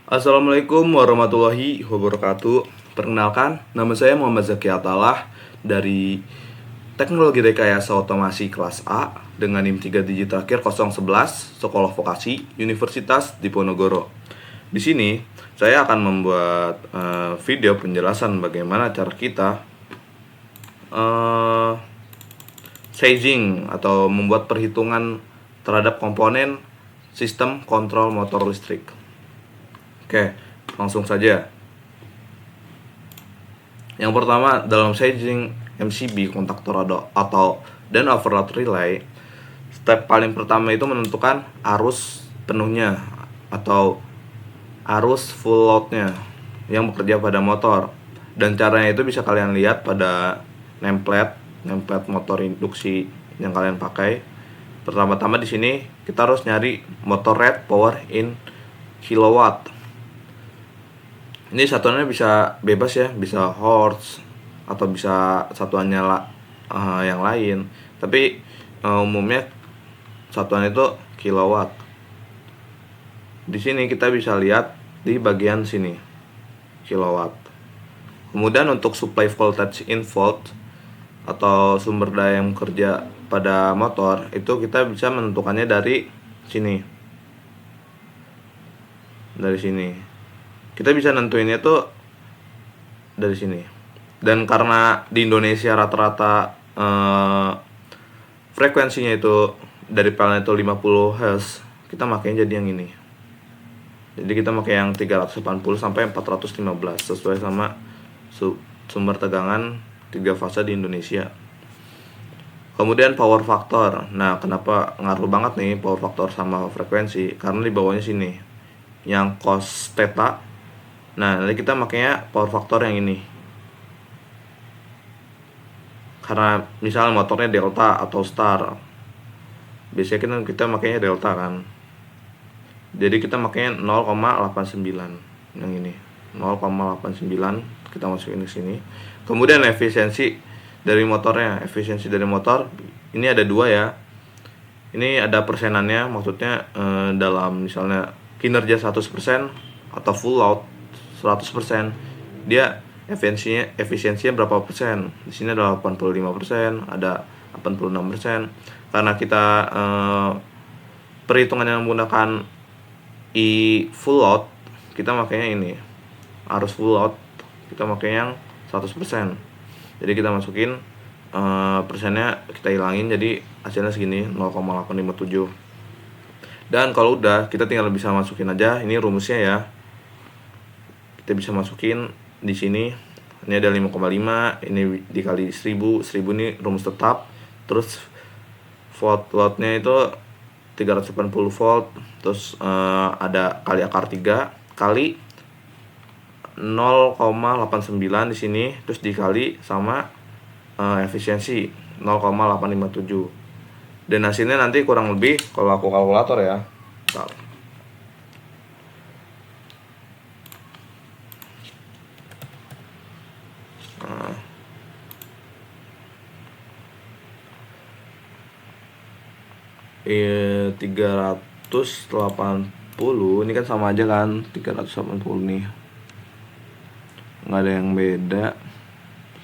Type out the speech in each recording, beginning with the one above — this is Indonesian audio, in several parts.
Assalamualaikum warahmatullahi wabarakatuh. Perkenalkan, nama saya Muhammad Zaki Atalah dari Teknologi Rekayasa Otomasi kelas A dengan NIM 3 digit terakhir 011, Sekolah Vokasi Universitas Diponegoro. Di sini saya akan membuat video penjelasan bagaimana cara kita sizing atau membuat perhitungan terhadap komponen sistem kontrol motor listrik. Oke, langsung saja. Yang pertama, dalam sizing MCB kontaktor atau dan overload relay, step paling pertama itu menentukan arus penuhnya atau arus full loadnya yang bekerja pada motor. Dan caranya itu bisa kalian lihat pada template motor induksi yang kalian pakai. Pertama-tama di sini kita harus nyari motor rate power in kilowatt. Ini satuannya bisa bebas ya, bisa hertz atau bisa satuannya yang lain. Tapi umumnya satuan itu kilowatt. Di sini kita bisa lihat di bagian sini kilowatt. Kemudian untuk supply voltage in volt atau sumber daya yang bekerja pada motor itu kita bisa menentukannya dari sini. Dari sini. Kita bisa nentuinnya tuh dari sini. Dan karena di Indonesia rata-rata frekuensinya itu dari PLN itu 50 Hz, kita makanya jadi yang ini. Jadi kita pakai yang 380 sampai 415 sesuai sama sumber tegangan 3 fase di Indonesia. Kemudian power factor. Nah, kenapa ngaruh banget nih power factor sama frekuensi? Karena di bawahnya sini yang cos theta. Nah, nanti kita makanya power factor yang ini. Karena misal motornya delta atau star. Biasanya kita makanya delta kan. Jadi kita makanya 0,89 yang ini. 0,89 kita masukin ke sini. Kemudian efisiensi dari motornya. Efisiensi dari motor ini ada dua ya. Ini ada persenannya, maksudnya dalam misalnya kinerja 100% atau full load 100%, dia efisiensinya berapa persen? Di sini ada 85%, ada 86%. Karena kita perhitungan yang menggunakan full load, kita makanya ini arus full load, kita makanya yang 100%. Jadi kita masukin persennya, kita hilangin, jadi hasilnya segini 0,857. Dan kalau udah, kita tinggal bisa masukin aja ini rumusnya ya. Kita bisa masukin di sini. Ini ada 5,5, ini dikali 1000 ini rumus tetap. Terus volt loadnya itu 380 volt. Terus ada kali akar 3 kali 0,89 di sini, terus dikali sama efisiensi 0,857. Dan hasilnya nanti kurang lebih, kalau aku kalkulator ya. Bentar. Nah, 380 ini kan sama aja kan, 380 nih, nggak ada yang beda,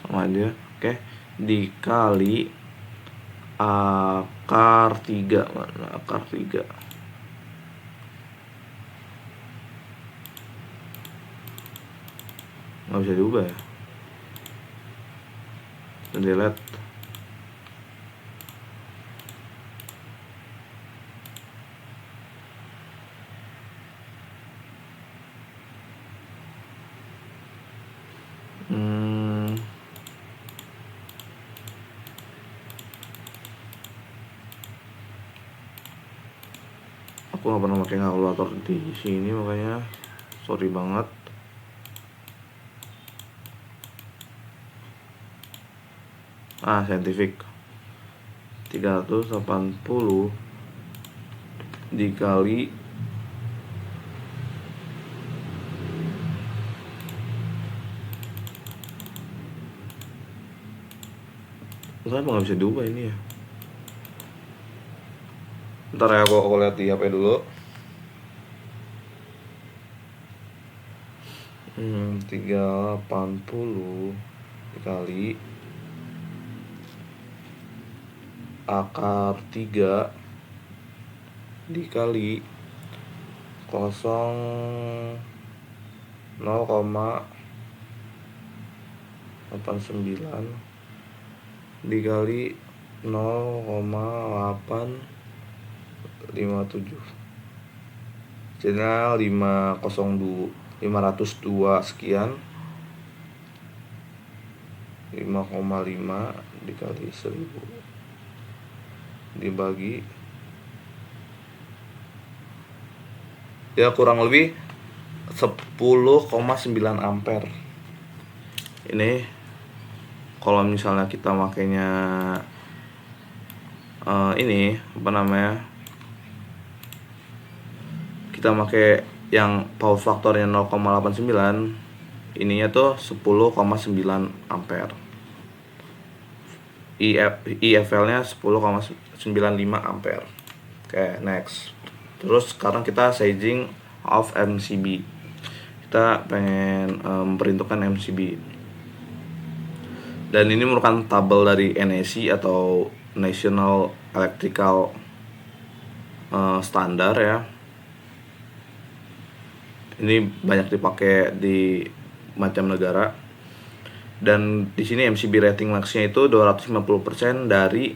sama aja. Oke, dikali akar 3. Mana akar 3? Nggak bisa diubah ya, delete. Aku nggak pernah pakai kalkulator di sini, makanya sorry banget. Scientific 380 dikali kenapa nggak bisa diubah ini ya? Ntar ya, aku lihat di HP dulu. 380 dikali akar 3 dikali 0,89 dikali 0,857, jadinya 502 sekian. 5,5 dikali 1000 dibagi, ya kurang lebih 10,9 ampere. Ini kalau misalnya kita makainya ini apa namanya, kita pakai yang power faktornya 0,89, ininya tuh 10,9 ampere. IFL nya 10,95 ampere. Oke, next. Terus sekarang kita staging of MCB. Kita pengen memperhitungkan MCB. Dan ini merupakan tabel dari NEC atau National Electrical Standard ya. Ini banyak dipakai di macam negara. Dan di sini MCB rating max-nya itu 250% dari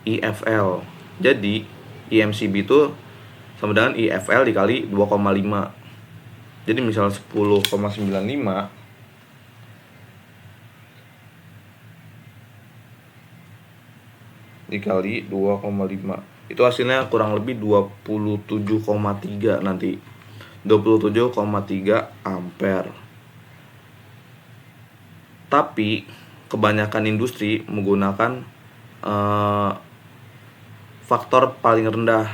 IFL. Jadi IMCB itu sama dengan IFL dikali 2,5. Jadi misal 10,95 dikali 2,5, itu hasilnya kurang lebih 27,3 nanti. 27,3 ampere. Tapi kebanyakan industri menggunakan faktor paling rendah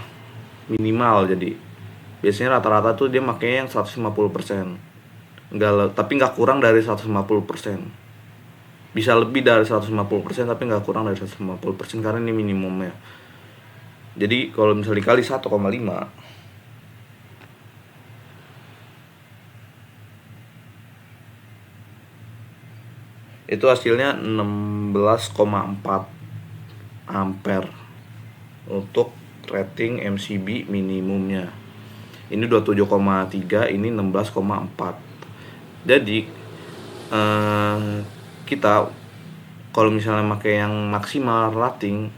minimal. Jadi biasanya rata-rata tuh dia makanya yang 150%. Tapi nggak kurang dari 150%. Bisa lebih dari 150% tapi nggak kurang dari 150% karena ini minimumnya. Jadi kalau misalnya dikali 1,5, itu hasilnya 16,4 ampere untuk rating MCB minimumnya. Ini 27,3, ini 16,4. Jadi kita kalau misalnya pakai yang maksimal rating,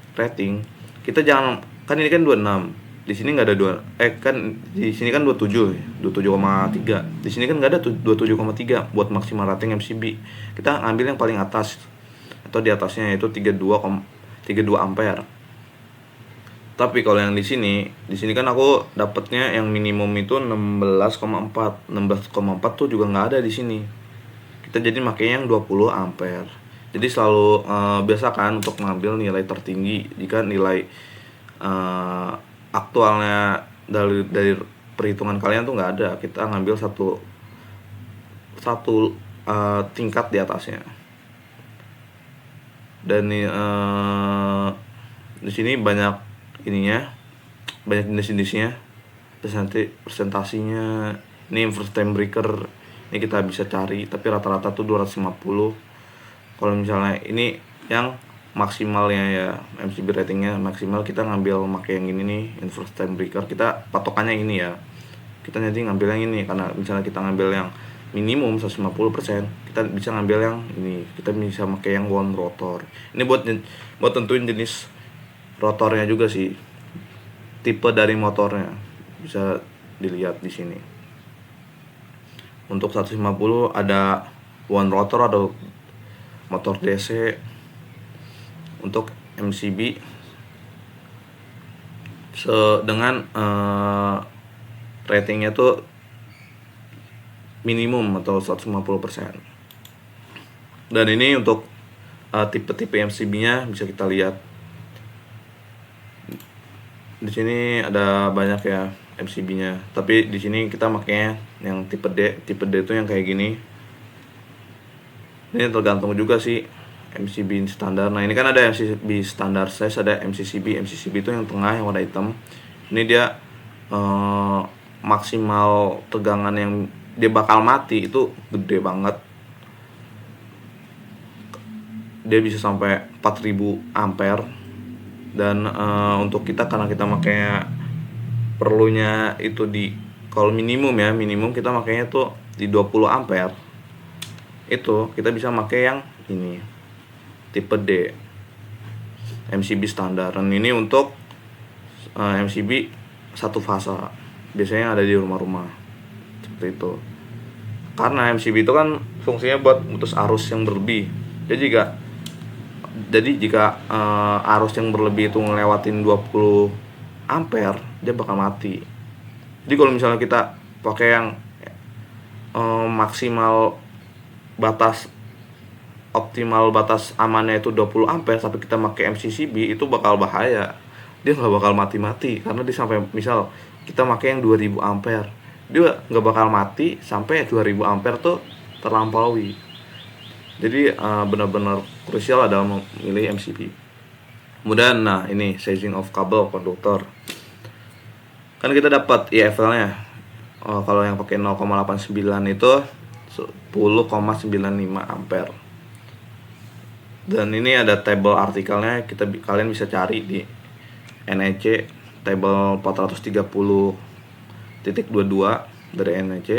kita jangan, kan ini kan 26. Di sini nggak ada kan di sini kan 27,3. Di sini kan nggak ada 27,3 buat maksimal rating MCB. Kita ambil yang paling atas atau di atasnya, yaitu 32 ampere. Tapi kalau yang di sini kan aku dapatnya yang minimum itu 16,4. 16,4 tuh juga nggak ada di sini. Kita jadi makanya yang 20 ampere. Jadi selalu biasakan untuk mengambil nilai tertinggi jika nilai aktualnya dari perhitungan kalian tuh nggak ada. Kita ngambil satu tingkat di atasnya. Dan di sini banyak ininya, banyak jenis-jenisnya. Terus nanti presentasinya, ini first time breaker, ini kita bisa cari, tapi rata-rata tuh 250. Kalau misalnya ini yang maksimalnya ya, MCB ratingnya maksimal, kita ngambil pakai yang ini nih, first time breaker. Kita patokannya ini ya, kita nanti ngambil yang ini. Karena misalnya kita ngambil yang minimum 150%, kita bisa ngambil yang ini. Kita bisa pakai yang one rotor. Ini buat tentuin jenis rotornya juga sih, tipe dari motornya bisa dilihat di sini. Untuk 150 ada one rotor, ada motor DC. Untuk MCB dengan ratingnya tuh minimum atau 150%. Dan ini untuk tipe-tipe MCB-nya bisa kita lihat. Di sini ada banyak ya MCB-nya, tapi di sini kita makanya yang tipe D. Tipe D itu yang kayak gini. Ini tergantung juga sih MCB standar. Nah, ini kan ada MCB standar size, ada MCCB. MCCB itu yang tengah yang warna hitam. Ini dia maksimal tegangan yang dia bakal mati itu gede banget. Dia bisa sampai 4000 ampere. Dan untuk kita, karena kita makanya perlunya itu di, kalau minimum kita makanya tuh di 20 ampere, itu kita bisa pakai yang ini tipe D, MCB standar. Dan ini untuk MCB satu fasa, biasanya ada di rumah-rumah seperti itu. Karena MCB itu kan fungsinya buat mutus arus yang berlebih. Jadi jika arus yang berlebih itu ngelewatin 20 ampere, dia bakal mati. Jadi kalau misalnya kita pakai yang optimal batas amannya itu 20 ampere, tapi kita pakai MCCB, itu bakal bahaya. Dia nggak bakal mati-mati, karena dia sampai, misal kita pakai yang 2000 ampere, dia nggak bakal mati sampai 2000 ampere tuh terlampaui. Jadi benar-benar krusial dalam memilih MCB. Kemudian ini sizing of kabel konduktor. Kan kita dapat IFL-nya. Kalau yang pakai 0,89 itu 10,95 ampere. Dan ini ada table artikelnya, kalian bisa cari di NEC table 430.22 dari NEC.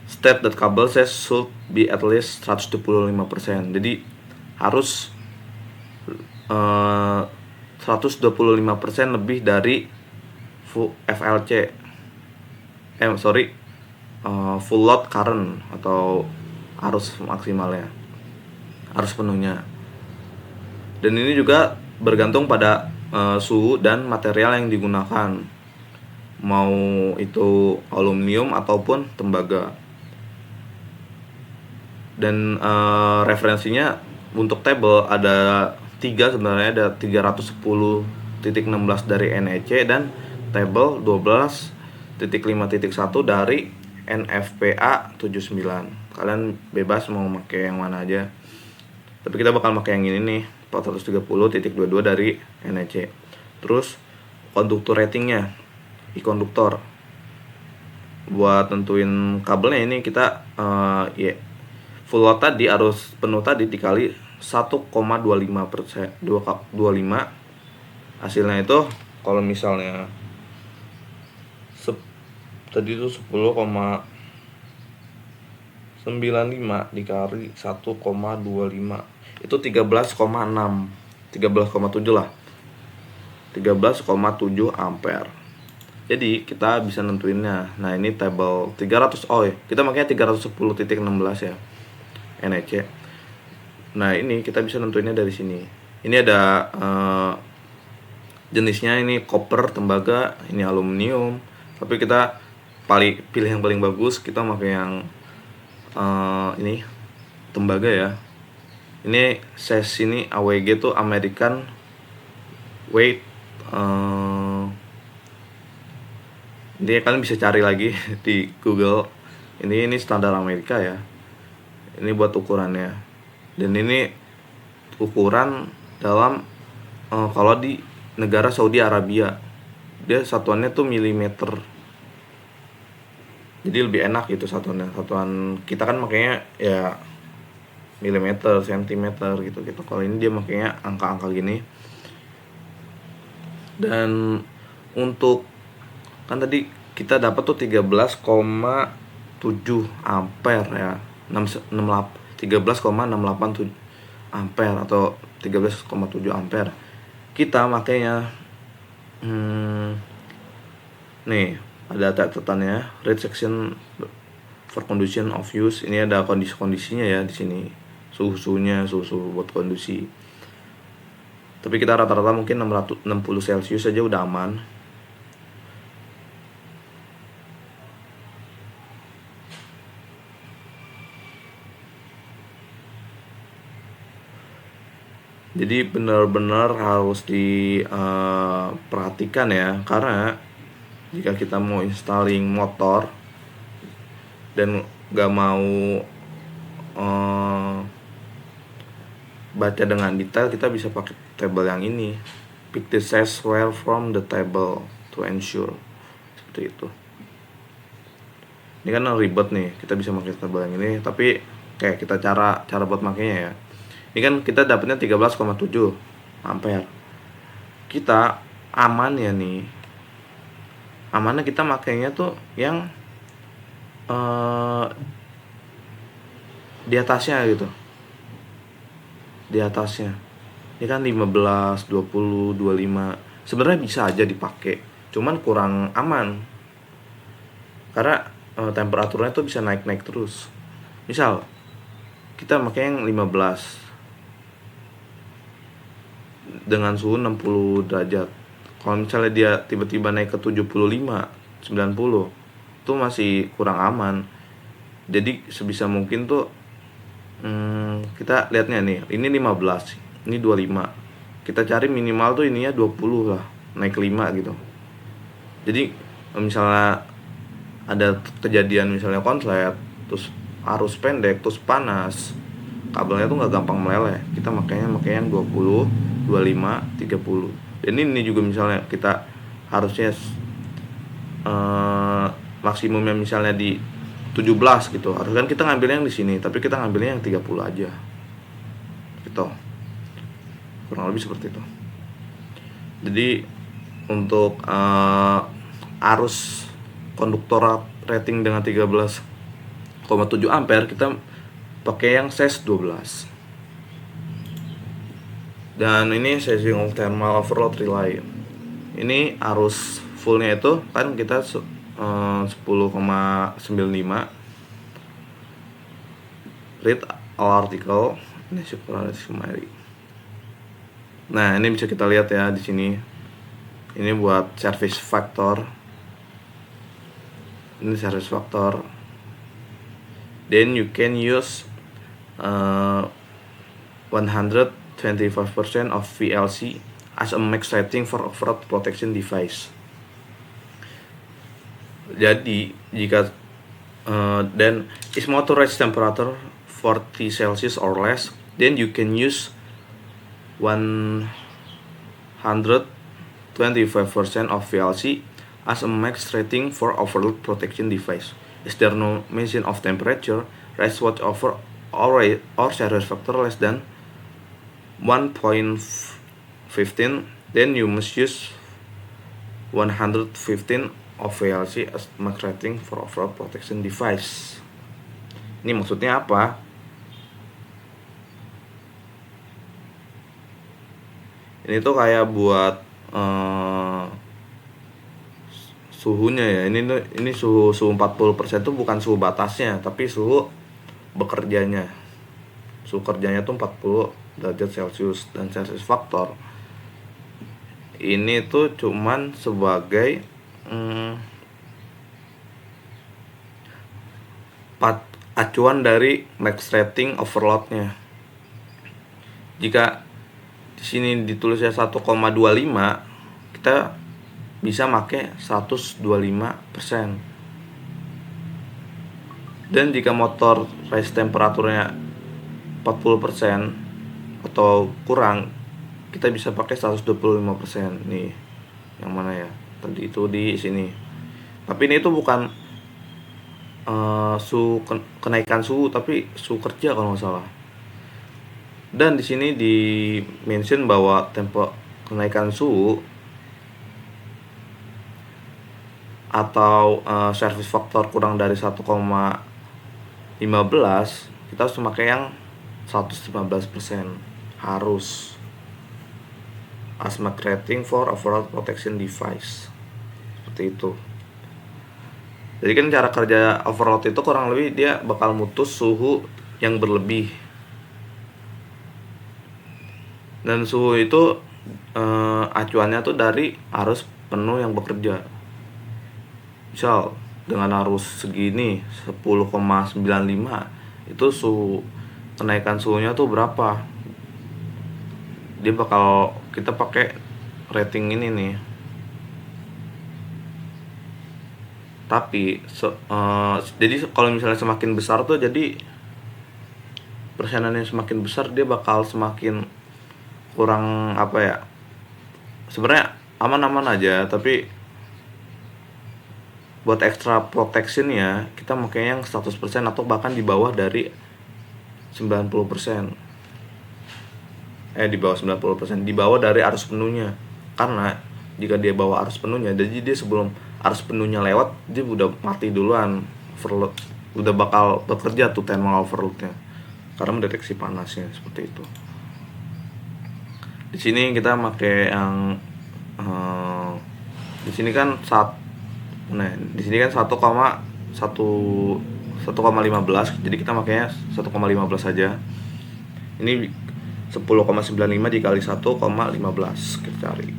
State that cable size should be at least 125%. Jadi harus 125% lebih dari FLC. Full load current atau arus maksimalnya, arus penuhnya. Dan ini juga bergantung pada suhu dan material yang digunakan, mau itu aluminium ataupun tembaga. Dan referensinya untuk tabel ada 3 sebenarnya, ada 310.16 dari NEC dan tabel 12.5.1 dari NFPA 79. Kalian bebas mau pakai yang mana aja, tapi kita bakal pakai yang ini nih, 430.22 dari NEC. Terus konduktor ratingnya, i-konduktor. Buat tentuin kabelnya ini kita full load tadi, arus penuh tadi dikali 1,25%, 25. Hasilnya itu kalau misalnya tadi itu 10,95 dikali 1,25 itu 13,6, 13,7 lah, 13,7 ampere. Jadi kita bisa nentuinnya. Nah ini tabel 300, kita makanya 310.16 ya, NEC. Nah ini kita bisa nentuinnya dari sini. Ini ada jenisnya, ini copper, tembaga, ini aluminium. Tapi kita pilih yang paling bagus, kita pakai yang ini tembaga ya. Ini size ini AWG tuh American Weight. Ini kalian bisa cari lagi di Google. Ini standar Amerika ya. Ini buat ukurannya. Dan ini ukuran dalam kalau di negara Saudi Arabia, dia satuannya tuh milimeter. Jadi lebih enak gitu satuannya. Satuan kita kan makanya ya milimeter, sentimeter gitu. Kalau ini dia makanya angka-angka gini. Dan untuk kan tadi kita dapat tuh 13,7 ampere ya, 13,687 ampere atau 13,7 ampere. Kita makanya nih ada catatannya, rate section for condition of use. Ini ada kondisi-kondisinya ya di sini, suhu-suhunya, suhu buat kondisi. Tapi kita rata-rata mungkin 60 Celcius aja udah aman. Jadi benar-benar harus diperhatikan ya, karena jika kita mau installing motor dan gak mau baca dengan detail, kita bisa pakai table yang ini, pick the size well from the table to ensure, seperti itu. Ini kan ribet nih, kita bisa pakai tabel yang ini, tapi kayak kita cara buat makainya ya. Ini kan kita dapatnya 13,7 ampere. Kita aman ya nih. Amannya kita makainya tuh yang di atasnya gitu. Di atasnya. Ini kan 15, 20, 25. Sebenarnya bisa aja dipakai, cuman kurang aman. Karena temperaturnya tuh bisa naik-naik terus. Misal kita pakai yang 15 dengan suhu 60 derajat. Kalau misalnya dia tiba-tiba naik ke 75, 90, itu masih kurang aman. Jadi sebisa mungkin tuh kita lihatnya nih, ini 15, ini 25. Kita cari minimal tuh ininya 20 lah, naik 5 gitu. Jadi misalnya ada kejadian misalnya konslet, terus arus pendek, terus panas, kabelnya tuh nggak gampang meleleh. Kita makanya yang 20, 25, 30. Dan ini juga misalnya kita harusnya maksimumnya misalnya di 17 gitu. Harusnya kan kita ngambilnya yang di sini, tapi kita ngambilnya yang 30 aja. Gitu. Kurang lebih seperti itu. Jadi untuk arus konduktor rating dengan 13,7 ampere kita pakai yang SES 12. Dan ini sesing of thermal overload relay. Ini arus fullnya itu kan kita 10,95. Read all article. Ini summary. Nah, ini bisa kita lihat ya di sini. Ini buat service factor. Ini service factor. Then you can use 125% of VLC as a max rating for overall protection device. Jadi jika then is motorized temperature 40 Celsius or less, then you can use 125% of VLC as a max rating for overload protection device. Is there no mention of temperature, rise watch over or service factor less than 1.15, then you must use 115 of VLC as max rating for overall protection device. Ini maksudnya apa? Ini tuh kayak buat suhunya ya. Ini suhu 40% tuh bukan suhu batasnya, tapi suhu bekerjanya. Suhu kerjanya tuh 40 derajat Celcius, dan service factor ini tuh cuman sebagai acuan dari max rating overloadnya. Jika di sini ditulisnya 1,25, kita bisa pakai 125%. Dan jika motor raise temperaturnya 40% atau kurang, kita bisa pakai 125%. Nih, yang mana ya? Tadi itu di sini. Tapi ini itu bukan suhu kenaikan suhu, tapi suhu kerja kalau nggak salah. Dan di sini di mention bahwa tempo kenaikan suhu atau service factor kurang dari 1,15, kita harus memakai yang 115%. Harus as max rating for overall protection device. Seperti itu. Jadi kan cara kerja overload itu kurang lebih dia bakal mutus suhu yang berlebih. Dan suhu itu acuannya tuh dari arus penuh yang bekerja. Misal dengan arus segini 10,95, itu suhu kenaikan suhunya tuh berapa? Dia bakal kita pakai rating ini nih. Tapi jadi kalau misalnya semakin besar tuh, jadi persenannya semakin besar, dia bakal semakin kurang apa ya, sebenarnya aman-aman aja, tapi buat extra protection ya kita pakai yang 100% atau bahkan di bawah dari 90%. Di bawah 90%, di bawah dari arus penuhnya. Karena jika dia bawa arus penuhnya, jadi dia sebelum arus penuhnya lewat dia udah mati duluan, overload, udah bakal bekerja tuh thermal overloadnya karena mendeteksi panasnya seperti itu. Di sini kita pakai yang di sini kan di sini kan 1,15, jadi kita makanya 1,15 saja. Ini 10,95 dikali 1,15 kita cari.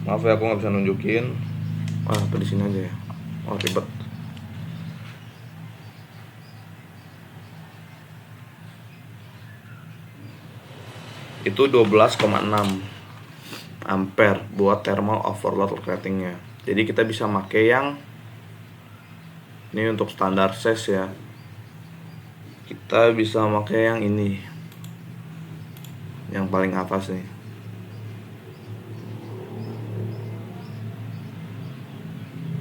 Maaf ya aku nggak bisa nunjukin. Di sini aja ya. Ribet. Itu 12,6 ampere buat thermal overload ratingnya. Jadi kita bisa pakai yang ini untuk standar size ya. Kita bisa pakai yang ini, yang paling atas nih.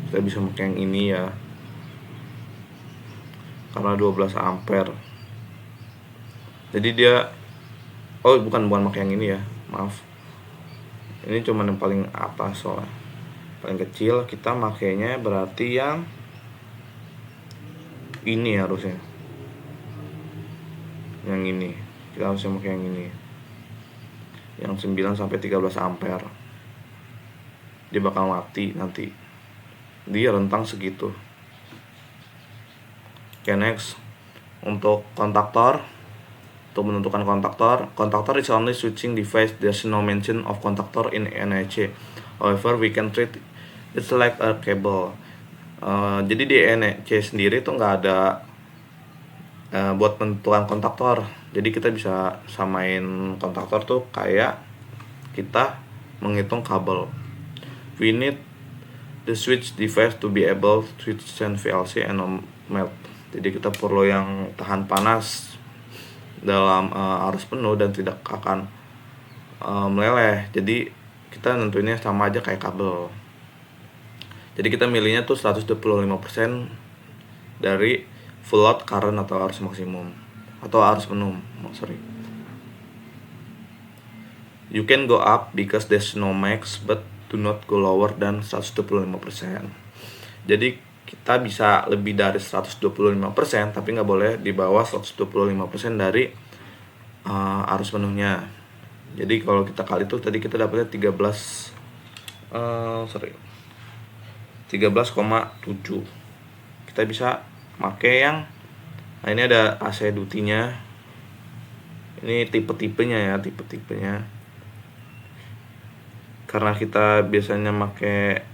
Kita bisa pakai yang ini ya, karena 12 ampere. Jadi dia bukan pakai yang ini ya, maaf. Ini cuma yang paling atas soalnya. Paling kecil kita makainya berarti yang ini harusnya. Yang ini. Kita harusnya pakai yang ini. Yang 9 sampai 13 ampere. Dia bakal mati nanti. Dia rentang segitu. Oke, next. Untuk kontaktor, untuk menentukan kontaktor is only switching device. There's no mention of contactor in NEC. However, we can treat it like a cable. Jadi di NEC sendiri tuh nggak ada buat penentuan kontaktor. Jadi kita bisa samain kontaktor tuh kayak kita menghitung kabel. We need the switch device to be able to send VLC and melt. Jadi kita perlu yang tahan panas dalam arus penuh dan tidak akan meleleh. Jadi kita nentuinnya sama aja kayak kabel. Jadi kita milihnya tuh 125% dari full load current atau arus maksimum atau arus penuh. You can go up because there's no max, but do not go lower than 125%. Jadi kita bisa lebih dari 125%, tapi nggak boleh di bawah 125% dari arus penuhnya. Jadi kalau kita kali itu tadi kita dapatnya 13,7. Kita bisa pakai yang ini ada AC duty-nya. Ini tipe-tipenya. Karena kita biasanya pakai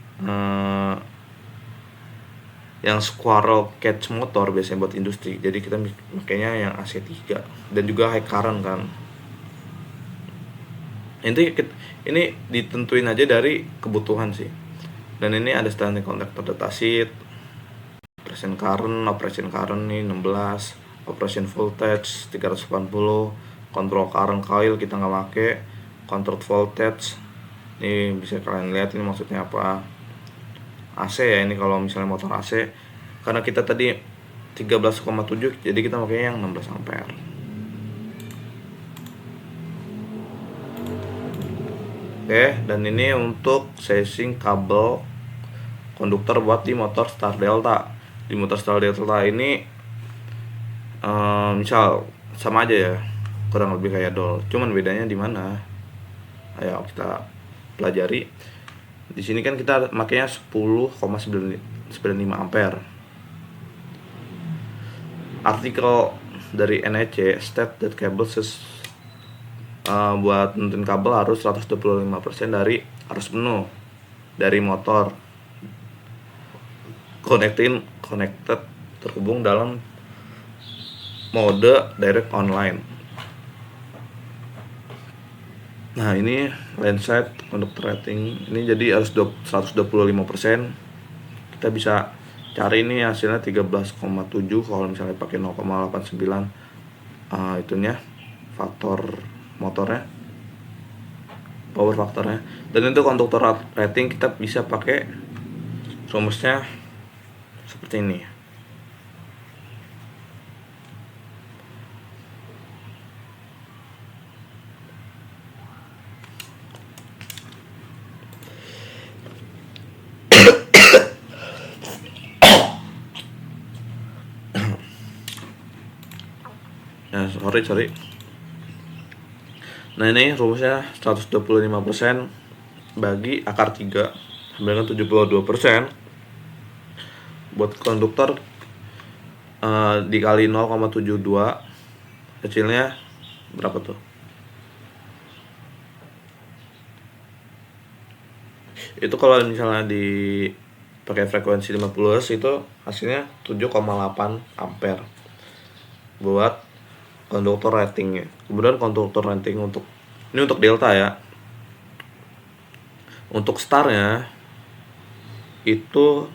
yang squirrel cage motor biasanya buat industri, jadi kita makanya yang AC3 dan juga high current kan. Ini ditentuin aja dari kebutuhan sih. Dan ini ada standing contactor datasheet, operation current nih 16, operation voltage 380, control current coil kita nggak pakai, control voltage ini bisa kalian lihat ini maksudnya apa. AC ya, ini kalau misalnya motor AC, karena kita tadi 13,7 jadi kita pakai yang 16 ampere. Oke, dan ini untuk sizing kabel konduktor buat di motor Star Delta. Di motor Star Delta ini misal sama aja ya, kurang lebih kayak dol, cuman bedanya di mana? Ayo kita pelajari. Di sini kan kita makanya 10,95 ampere. Artikel dari NEC state that cable buat nentuin kabel harus 125% dari arus penuh dari motor connected terhubung dalam mode direct online. Nah, ini line side conductor rating ini jadi harus 125%. Kita bisa cari ini hasilnya 13,7 kalau misalnya pakai 0,89 itunya faktor motornya. power faktornya. Dan untuk konduktor rating kita bisa pakai rumusnya seperti ini. Ya, sorry. Nah, ini rumusnya 125% bagi akar 3 sama dengan 72%. Buat konduktor dikali 0,72, hasilnya berapa tuh? Itu kalau misalnya di pakai frekuensi 50 Hz itu hasilnya 7,8 ampere buat konduktor ratingnya. Kemudian konduktor rating untuk delta ya. Untuk starnya itu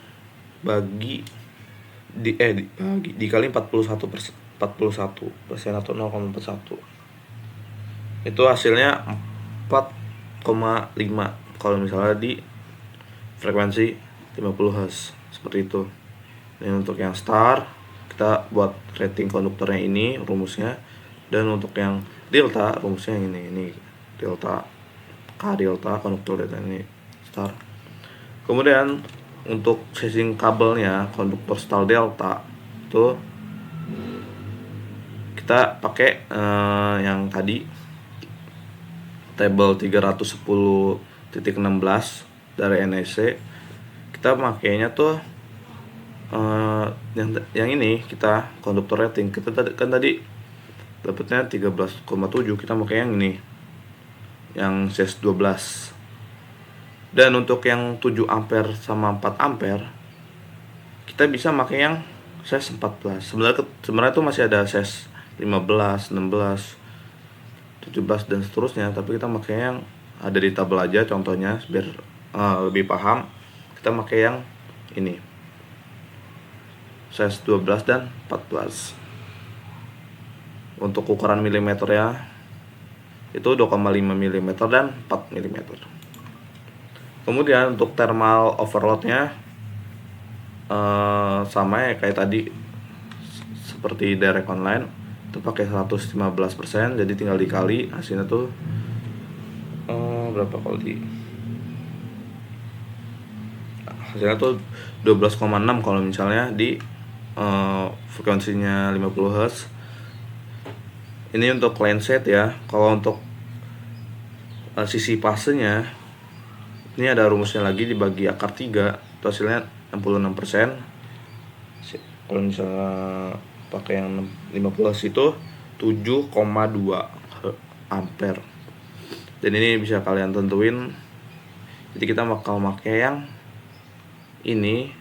dikali 41% atau 0,41. Itu hasilnya 4,5 kalau misalnya di frekuensi 50 Hz, seperti itu. Dan untuk yang star kita buat rating konduktornya ini rumusnya, dan untuk yang delta rumusnya yang ini delta konduktor delta ini star. Kemudian untuk sizing kabelnya konduktor star delta itu kita pakai yang tadi table 310.16 dari NEC. Kita makainya tuh yang ini, kita konduktor rating kita kan tadi dapatnya 13,7, kita pakai yang ini yang CS 12. Dan untuk yang 7 ampere sama 4 ampere kita bisa pakai yang CS 14. Sebenarnya tuh masih ada CS 15, 16, 17 dan seterusnya, tapi kita pakai yang ada di tabel aja contohnya biar lebih paham. Kita pakai yang ini CS 12 dan 14. Untuk ukuran milimeter ya itu 2,5 mm dan 4 mm. Kemudian untuk thermal overloadnya sama ya kayak tadi seperti direct online, itu pakai 115%, jadi tinggal dikali hasilnya tuh berapa kali hasilnya tuh 12,6 kalau misalnya di frekuensinya 50 Hz. Ini untuk line set ya. Kalau untuk sisi fasenya ini ada rumusnya lagi, dibagi akar 3 itu hasilnya 66%. Kalau misalnya pakai yang 50 Hz itu 7,2 ampere. Dan ini bisa kalian tentuin. Jadi kita bakal pakai yang ini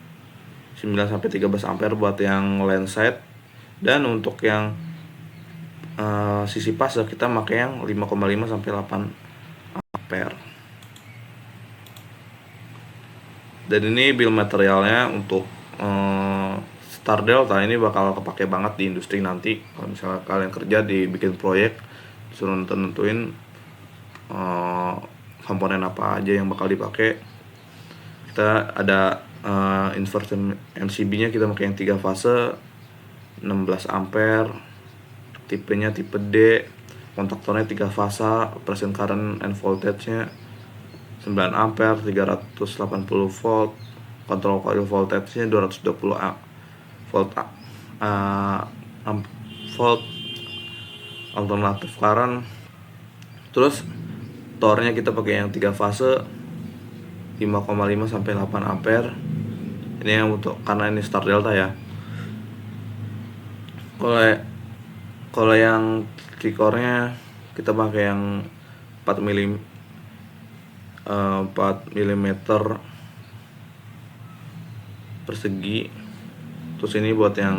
9-13 ampere buat yang line side, dan untuk yang sisi fase kita pakai yang 5,5 sampai 8 ampere. Dan ini bill materialnya untuk star delta ini bakal kepake banget di industri nanti. Kalau misalnya kalian kerja di bikin proyek, suruh nentuin komponen apa aja yang bakal dipakai. Kita ada inverter MCB nya kita pakai yang 3 fase 16 ampere, tipenya tipe D, kontaktornya 3 fasa, present current and voltage nya 9 ampere, 380 volt, control coil voltage nya 220 volt alternatif current. Terus tornya kita pakai yang 3 fase 5,5 sampai 8 ampere. Ini yang untuk, karena ini star delta ya. Kalau yang trikornya kita pakai yang 4 mm persegi. Terus ini buat yang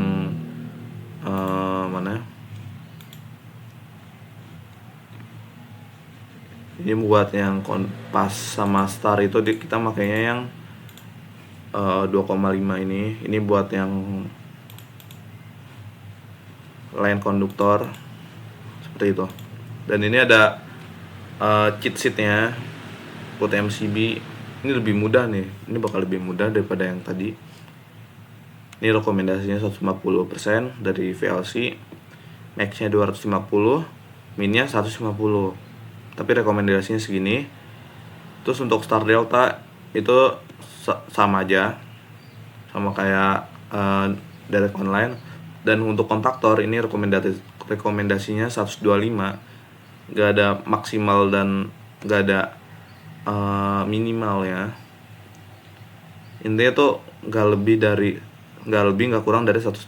mana? Ini buat yang pas sama star itu kita makainya yang 2,5 ini. Ini buat yang line konduktor seperti itu. Dan ini ada cheat sheetnya buat MCB ini lebih mudah nih, ini bakal lebih mudah daripada yang tadi. Ini rekomendasinya 150% dari VLC, max-nya 250, min-nya 150, tapi rekomendasinya segini. Terus untuk Star Delta itu sama aja, sama kayak direct online. Dan untuk kontaktor ini rekomendasinya 125, nggak ada maksimal dan nggak ada minimal ya. Intinya tuh nggak kurang dari 125%.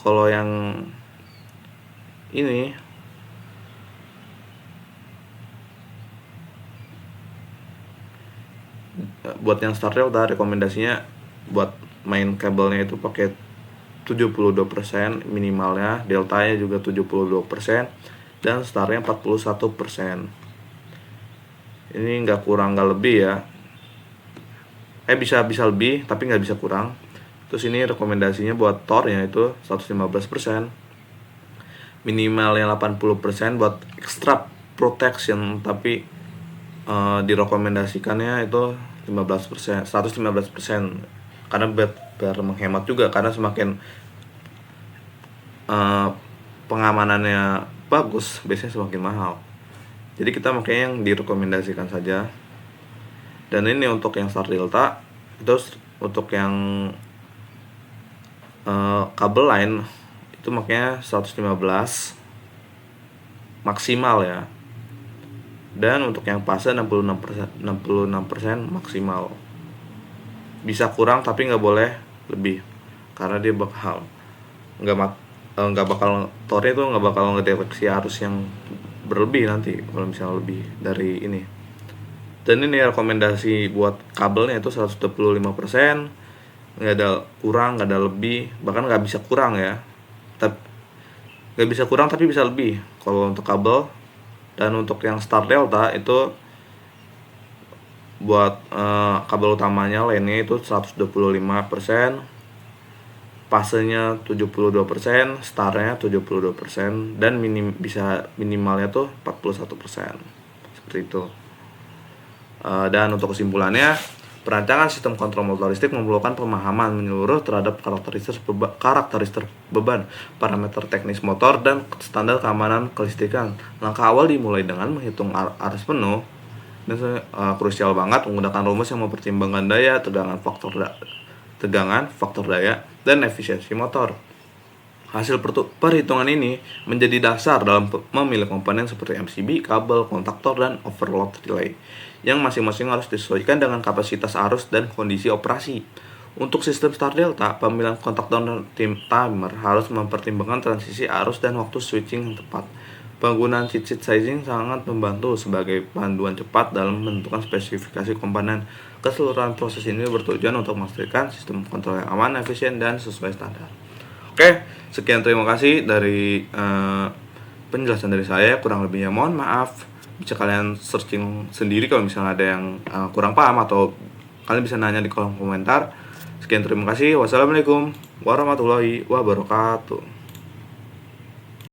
Kalau yang ini buat yang Star Delta rekomendasinya buat main kabelnya itu pakai 72% minimalnya, deltanya juga 72%, dan starnya 41%. Ini nggak kurang nggak lebih ya, bisa lebih tapi nggak bisa kurang. Terus ini rekomendasinya buat tornya itu 115%, minimalnya 80% buat extra protection, tapi direkomendasikannya itu 15%, 115%, karena biar menghemat juga, karena semakin pengamanannya bagus biasanya semakin mahal. Jadi kita makanya yang direkomendasikan saja. Dan ini untuk yang Star Delta. Terus untuk yang kabel line itu makanya 115 maksimal ya. Dan untuk yang fase 66% maksimal. Bisa kurang tapi nggak boleh lebih, karena dia bakal tornya itu nggak bakal ngedeteksi arus yang berlebih nanti kalau misalnya lebih dari ini. Dan ini rekomendasi buat kabelnya itu 125%, nggak ada kurang, nggak ada lebih, bahkan nggak bisa kurang ya. Nggak bisa kurang tapi bisa lebih kalau untuk kabel. Dan untuk yang Star Delta itu buat kabel utamanya lainnya itu 125%, fasenya 72%, starnya 72%, dan minimalnya tuh 41%. Seperti itu. Dan untuk kesimpulannya, perancangan sistem kontrol motor listrik memerlukan pemahaman menyeluruh terhadap karakteristik beban, parameter teknis motor, dan standar keamanan kelistrikan. Langkah awal dimulai dengan menghitung arus penuh, dan krusial banget menggunakan rumus yang mempertimbangkan daya, tegangan, faktor daya, dan efisiensi motor. Hasil perhitungan ini menjadi dasar dalam memilih komponen seperti MCB, kabel, kontaktor, dan overload relay, yang masing-masing harus disesuaikan dengan kapasitas arus dan kondisi operasi. Untuk sistem Star Delta, pemilihan kontaktor dan timer harus mempertimbangkan transisi arus dan waktu switching yang tepat. Penggunaan cheat sheet sizing sangat membantu sebagai panduan cepat dalam menentukan spesifikasi komponen. Keseluruhan proses ini bertujuan untuk memastikan sistem kontrol yang aman, efisien, dan sesuai standar. Oke, sekian, terima kasih dari penjelasan dari saya. Kurang lebihnya mohon maaf. Bisa kalian searching sendiri kalau misalnya ada yang kurang paham, atau kalian bisa nanya di kolom komentar. Sekian, terima kasih. Wassalamualaikum warahmatullahi wabarakatuh.